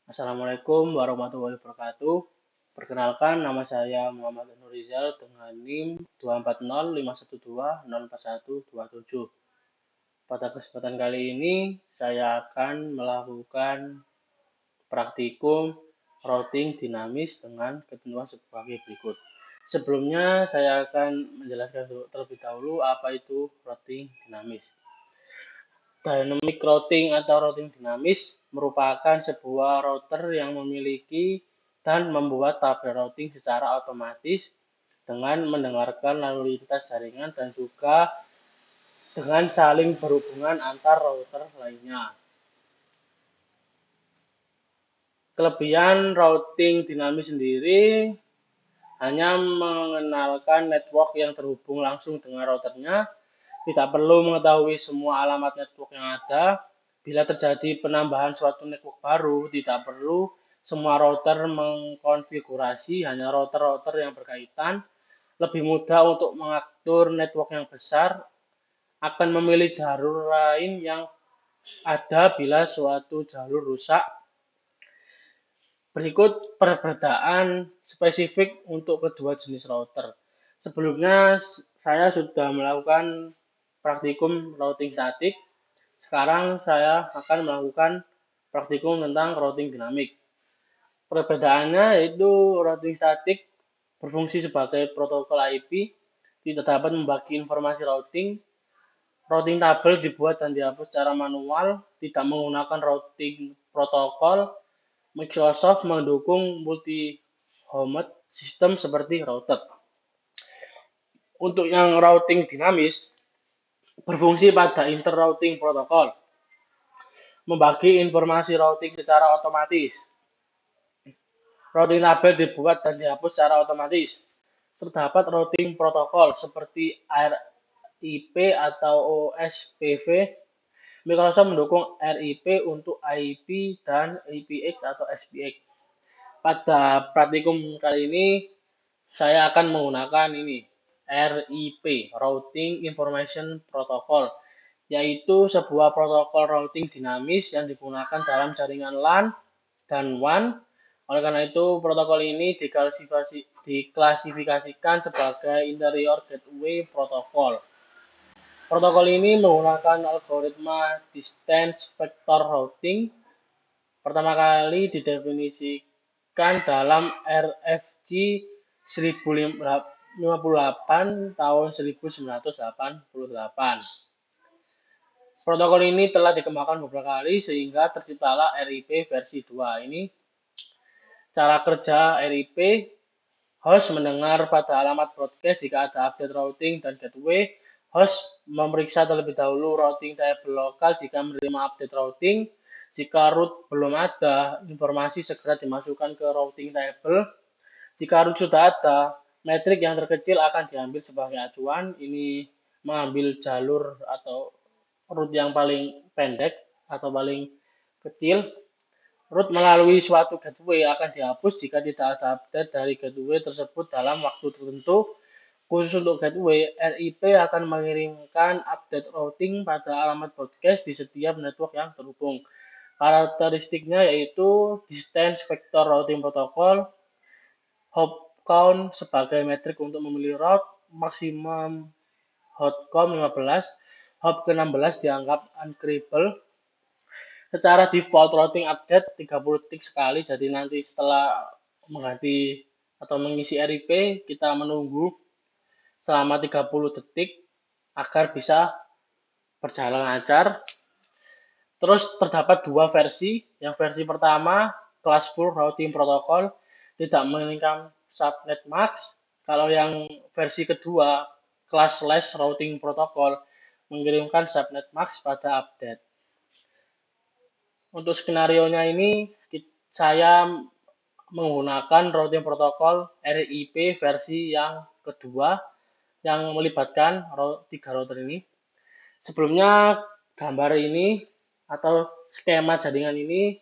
Assalamualaikum warahmatullahi wabarakatuh. Perkenalkan, nama saya Muhammad Nurizal dengan NIM 24051204127. Pada kesempatan kali ini, saya akan melakukan praktikum routing dinamis dengan ketentuan sebagai berikut. Sebelumnya, saya akan menjelaskan terlebih dahulu apa itu routing dinamis. Dynamic routing atau routing dinamis merupakan sebuah router yang memiliki dan membuat tabel routing secara otomatis dengan mendengarkan lalu lintas jaringan dan juga dengan saling berhubungan antar router lainnya. Kelebihan routing dinamis sendiri hanya mengenalkan network yang terhubung langsung dengan routernya, tidak perlu mengetahui semua alamat network yang ada. Bila terjadi penambahan suatu network baru, tidak perlu semua router mengkonfigurasi, hanya router-router yang berkaitan. Lebih mudah untuk mengatur network yang besar, akan memilih jalur lain yang ada bila suatu jalur rusak. Berikut perbedaan spesifik untuk kedua jenis router. Sebelumnya saya sudah melakukan praktikum routing statik. Sekarang saya akan melakukan praktikum tentang routing dinamik. Perbedaannya yaitu routing statik berfungsi sebagai protokol IP, tidak dapat membagi informasi routing. Routing tabel dibuat dan dihapus secara manual, tidak menggunakan routing protokol. Microsoft mendukung multi-homed sistem seperti router. Untuk yang routing dinamis, berfungsi pada inter-routing protokol, membagi informasi routing secara otomatis. Routing tabel dibuat dan dihapus secara otomatis. Terdapat routing protokol seperti RIP atau OSPF. Microsoft mendukung RIP untuk IP dan IPX atau SPX. Pada praktikum kali ini, saya akan menggunakan ini, RIP, Routing Information Protocol, yaitu sebuah protokol routing dinamis yang digunakan dalam jaringan LAN dan WAN. Oleh karena itu, protokol ini diklasifikasikan sebagai Interior Gateway Protocol. Protokol ini menggunakan algoritma Distance Vector Routing. Pertama kali didefinisikan dalam RFC 1058 tahun 1988. Protokol ini telah dikembangkan beberapa kali sehingga terciptalah RIP versi 2. Ini cara kerja RIP. Host mendengar pada alamat broadcast jika ada update routing dan gateway. Host memeriksa terlebih dahulu routing table lokal jika menerima update routing. Jika root belum ada, informasi segera dimasukkan ke routing table. Jika root sudah ada, metrik yang terkecil akan diambil sebagai acuan. Ini mengambil jalur atau root yang paling pendek atau paling kecil. Root melalui suatu gateway akan dihapus jika tidak ada update dari gateway tersebut dalam waktu tertentu. Khusus untuk gateway, RIP akan mengirimkan update routing pada alamat broadcast di setiap network yang terhubung. Karakteristiknya yaitu Distance Vector Routing Protocol, hop count sebagai metrik untuk memilih route, maksimum hop count 15, hop ke-16 dianggap uncreable. Secara default routing update 30 detik sekali, jadi nanti setelah mengganti atau mengisi RIP, kita menunggu selama 30 detik agar bisa berjalan lancar. Terus terdapat dua versi. Yang versi pertama, Classful Routing Protocol, tidak menginginkan subnet max. Kalau yang versi kedua, Classless Routing Protocol, mengirimkan subnet max pada update. Untuk skenario-nya ini, saya menggunakan routing protokol RIP versi yang kedua yang melibatkan 3 router ini. Sebelumnya, gambar ini atau skema jaringan ini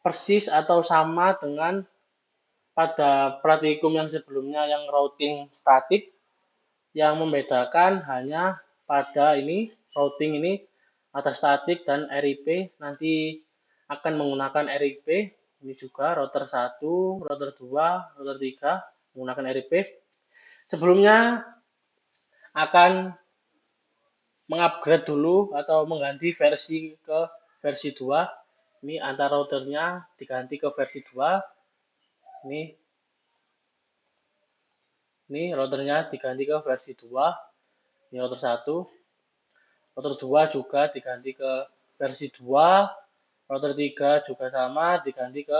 persis atau sama dengan pada praktikum yang sebelumnya yang routing statik. Yang membedakan hanya pada ini, routing ini ada statik dan RIP nanti akan menggunakan RIP. Ini juga router 1, router 2, router 3 menggunakan RIP. Sebelumnya akan mengupgrade dulu atau mengganti versi ke versi 2. Ini antar routernya diganti ke versi 2. Ini routernya diganti ke versi 2. Ini router 1. Router 2 juga diganti ke versi 2. Router 3 juga sama diganti ke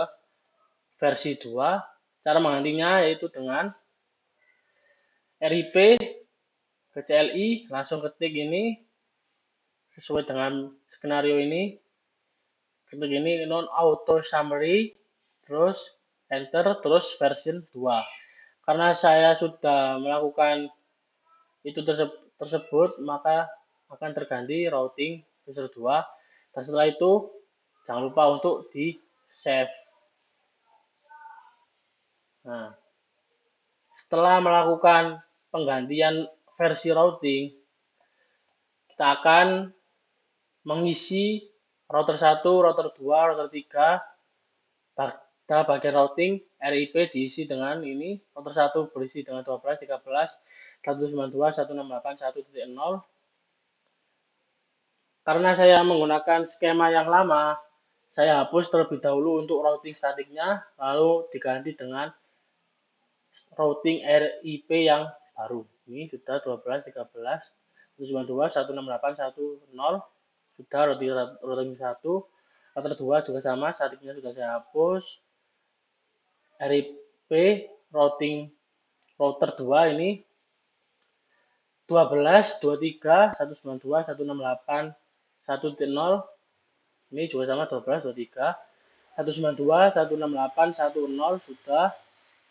versi 2. Cara menggantinya yaitu dengan RIP ke CLI, langsung ketik ini sesuai dengan skenario ini. Ketik ini non auto summary, terus enter, terus version 2. Karena saya sudah melakukan itu tersebut, maka akan terganti routing user 2. Dan setelah itu jangan lupa untuk di save. Nah, setelah melakukan penggantian versi routing, kita akan mengisi router 1, router 2, router 3 pada bagian routing. RIP diisi dengan ini. Router 1 berisi dengan 12, 13, 192, 168, 1.0. Karena saya menggunakan skema yang lama, saya hapus terlebih dahulu untuk routing statiknya, lalu diganti dengan routing RIP yang baru. Ini sudah 12, 13, 192, 168, 10, sudah routing 1. Router 2 juga sama, statiknya sudah saya hapus. RIP routing router 2 ini 12, 23, 192, 168, 1.0. Ini juga sama 12, 23, 192, 168, 10 sudah.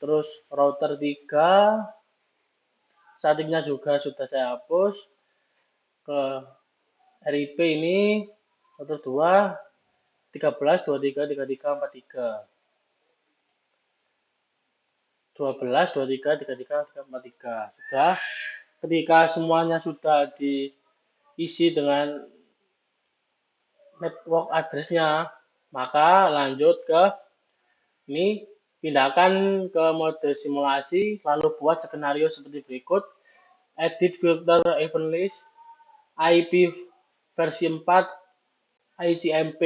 Terus router 3 statiknya juga sudah saya hapus. Ke RIP ini router 2 13, 23, 33, 43. 12, 23, 33, 43. Sudah. Ketika semuanya sudah diisi dengan network address-nya, maka lanjut ke ini, pindahkan ke mode simulasi, lalu buat skenario seperti berikut. Edit filter event list, IP versi 4, ICMP.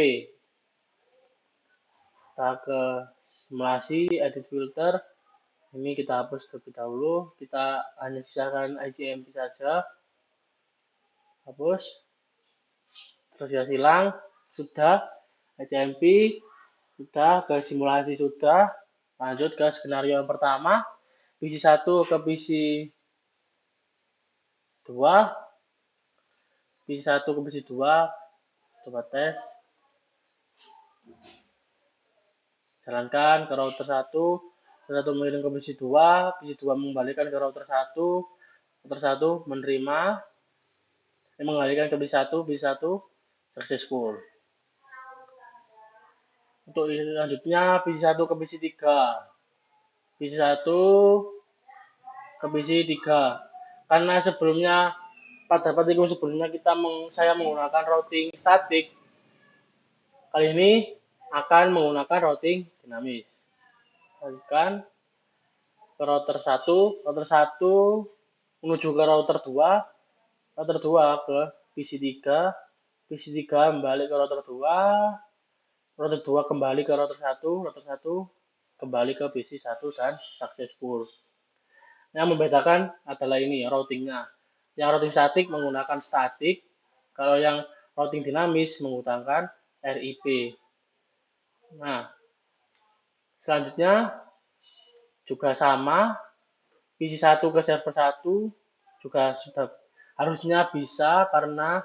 Kita ke simulasi, edit filter. Ini kita hapus terlebih dahulu. Kita hanya sisakan ICMP saja. Hapus. Terus ya hilang. Sudah. ICMP. Sudah. Ke simulasi sudah. Lanjut ke skenario yang pertama. PC 1 ke PC 2. PC 1 ke PC 2. Coba tes. Jalankan ke router 1. Router 1 mengirim ke PC 2. PC 2 mengembalikan ke router 1. Router 1 menerima. Mengembalikan ke PC 1. PC 1 successful. Untuk selanjutnya PC 1 ke PC 3. PC 1 ke PC 3. Karena sebelumnya pada praktikum sebelumnya saya menggunakan routing statik. Kali ini akan menggunakan routing dinamis. Lanjutkan ke router 1, router 1 menuju ke router 2, router 2 ke PC 3, PC 3 kembali ke router 2, router 2 kembali ke router 1, router 1 kembali ke PC 1 dan successful. Yang membedakan adalah ini routingnya. Yang routing statik menggunakan statik, kalau yang routing dinamis menggunakan RIP. Nah, selanjutnya juga sama, PC 1 ke server 1 juga sudah harusnya bisa karena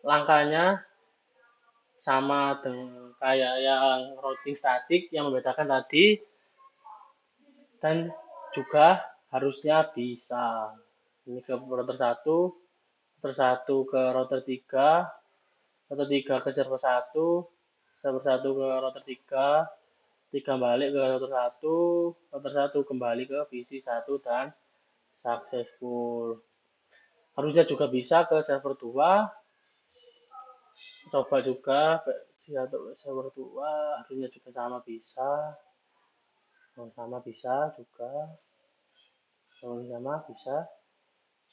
langkahnya sama dengan kayak yang routing statik, yang membedakan tadi, dan juga harusnya bisa. Ini ke router 1, router 1 ke router 3, router 3 ke server 1, server 1 ke router 3, 3 balik ke router 1, router 1 kembali ke PC 1 dan successful. Harusnya juga bisa ke server 2, Coba juga versi 1 server 2 harusnya juga sama bisa juga sama bisa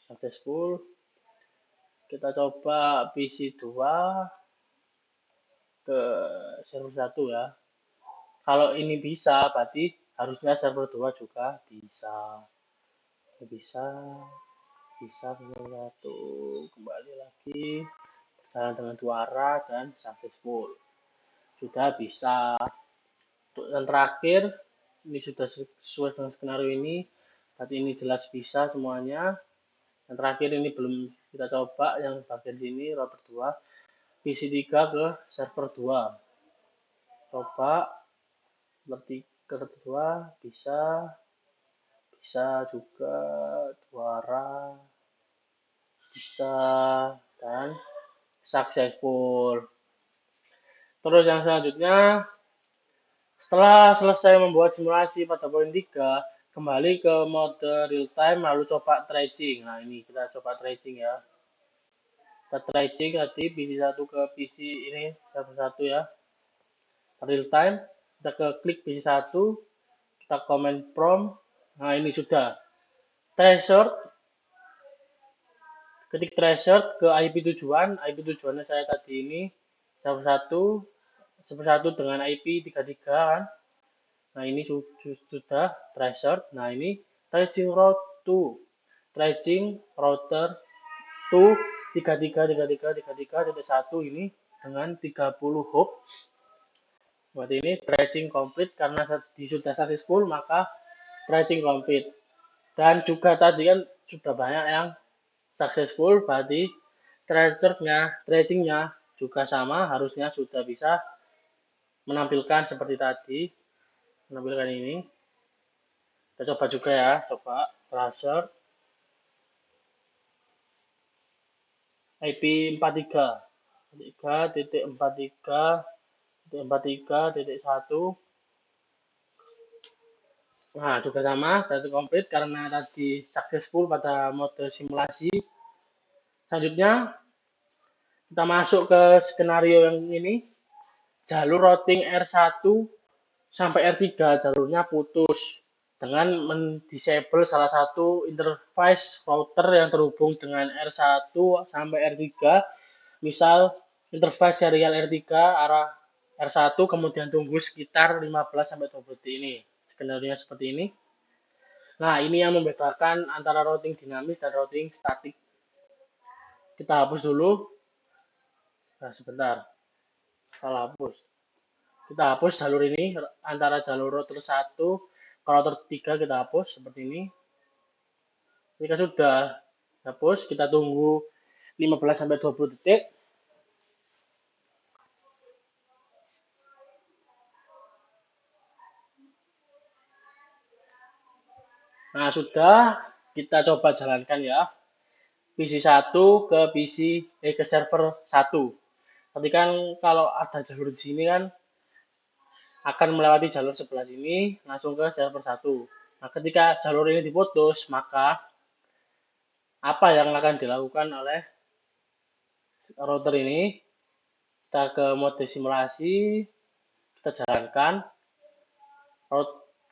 successful. Kita coba PC 2 ke server 1 ya. Kalau ini bisa berarti harusnya server 2 juga bisa. Bisa server 1 kembali lagi berjalan dengan 2 arah dan successful. Sudah bisa. Untuk yang terakhir ini sudah sesuai dengan skenario ini, berarti ini jelas bisa semuanya. Yang terakhir ini belum kita coba, yang bagian sini router 2 PC 3 ke server 2. Coba seperti ke router 2 bisa juga 2 arah bisa dan successful. Terus yang selanjutnya, setelah selesai membuat simulasi pada poin 3, kembali ke mode real time lalu coba tracing. Nah, ini kita coba tracing ya. Kita tracing tadi PC 1 ke PC ini server 1 ya. Real time, kita ke klik PC 1, kita command prompt. Nah, ini sudah. Threshold, ketik threshold ke IP tujuan. IP tujuannya saya tadi ini server 1 dengan IP 33 kan. Nah, ini sudah threshold. Nah, ini tracing route 2. Tracing router 2 33.1 ini dengan 30 hop. Berarti ini tracing complete karena sudah successful maka tracing complete. Dan juga tadi kan sudah banyak yang successful, berarti tracingnya juga sama, harusnya sudah bisa menampilkan seperti tadi, menampilkan ini. Kita coba juga ya, coba browser IP 43.43.43.1. Nah, juga sama, data komplit karena tadi successful pada mode simulasi. Selanjutnya, kita masuk ke skenario yang ini. Jalur routing R1 sampai R3 jalurnya putus dengan mendisable salah satu interface router yang terhubung dengan R1 sampai R3. Misal interface serial R3 arah R1 kemudian tunggu sekitar 15 sampai 20 detik ini. Skenario seperti ini. Nah, ini yang membedakan antara routing dinamis dan routing statik. Kita hapus dulu. Nah, sebentar. Salah hapus. Kita hapus jalur ini antara jalur router 1 ke router 3 kita hapus seperti ini. Jika sudah hapus, kita tunggu 15 sampai 20 detik. Nah, sudah kita coba jalankan ya. PC 1 ke server 1. Nanti kan kalau ada jalur di sini kan akan melewati jalur sebelah sini langsung ke server 1. Nah, ketika jalur ini diputus, maka apa yang akan dilakukan oleh router ini? Kita ke mode simulasi, kita jalankan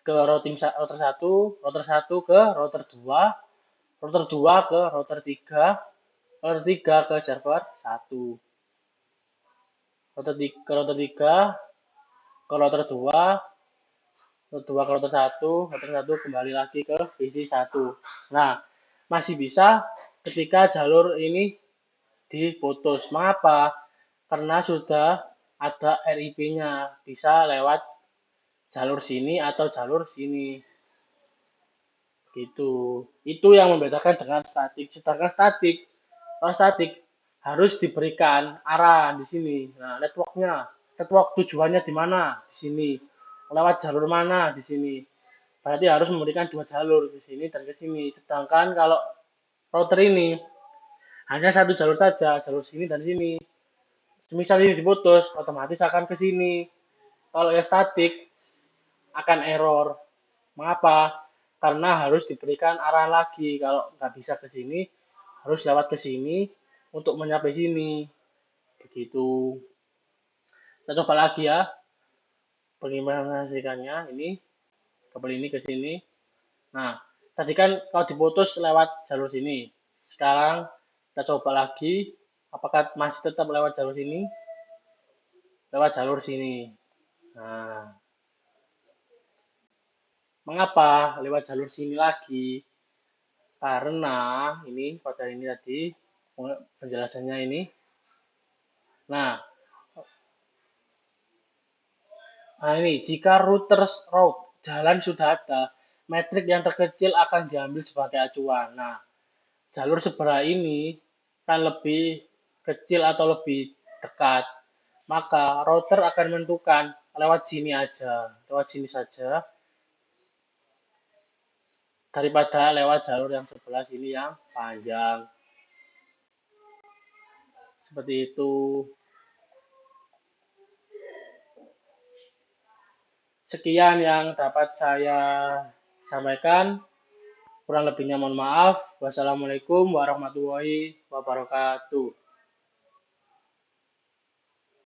ke router 1 ke router 2, router 2 ke router 3, router 3 ke server 1. Router 3 ke router 3 ke router 2, router 2 ke router 1 kembali lagi ke PC 1. Nah, masih bisa ketika jalur ini diputus. Mengapa? Karena sudah ada RIP-nya, bisa lewat jalur sini atau jalur sini. Gitu. Itu yang membedakan dengan statik. Sedangkan statik harus diberikan arah di sini. Nah, network tujuannya di mana? Di sini. Lewat jalur mana? Di sini. Berarti harus memberikan 2 jalur di sini dan ke sini. Sedangkan kalau router ini hanya 1 jalur saja, jalur sini dan sini. Semisal ini diputus, otomatis akan ke sini. Kalau yang statik akan error. Mengapa? Karena harus diberikan arah lagi. Kalau nggak bisa ke sini, harus lewat ke sini untuk mencapai sini. begitu. Kita coba lagi ya pengimplementasikannya. Ini kabel ini ke sini. Nah, tadi kan kalau diputus lewat jalur sini. Sekarang kita coba lagi, apakah masih tetap lewat jalur sini? Lewat jalur sini. Nah, mengapa lewat jalur sini lagi? Karena ini pada ini tadi penjelasannya ini. Nah, ini jika route jalan sudah ada, metrik yang terkecil akan diambil sebagai acuan. Nah, jalur sebelah ini kan lebih kecil atau lebih dekat, maka router akan menentukan lewat sini aja, lewat sini saja, daripada lewat jalur yang sebelah sini yang panjang. Seperti itu. Sekian yang dapat saya sampaikan. Kurang lebihnya mohon maaf. Wassalamualaikum warahmatullahi wabarakatuh.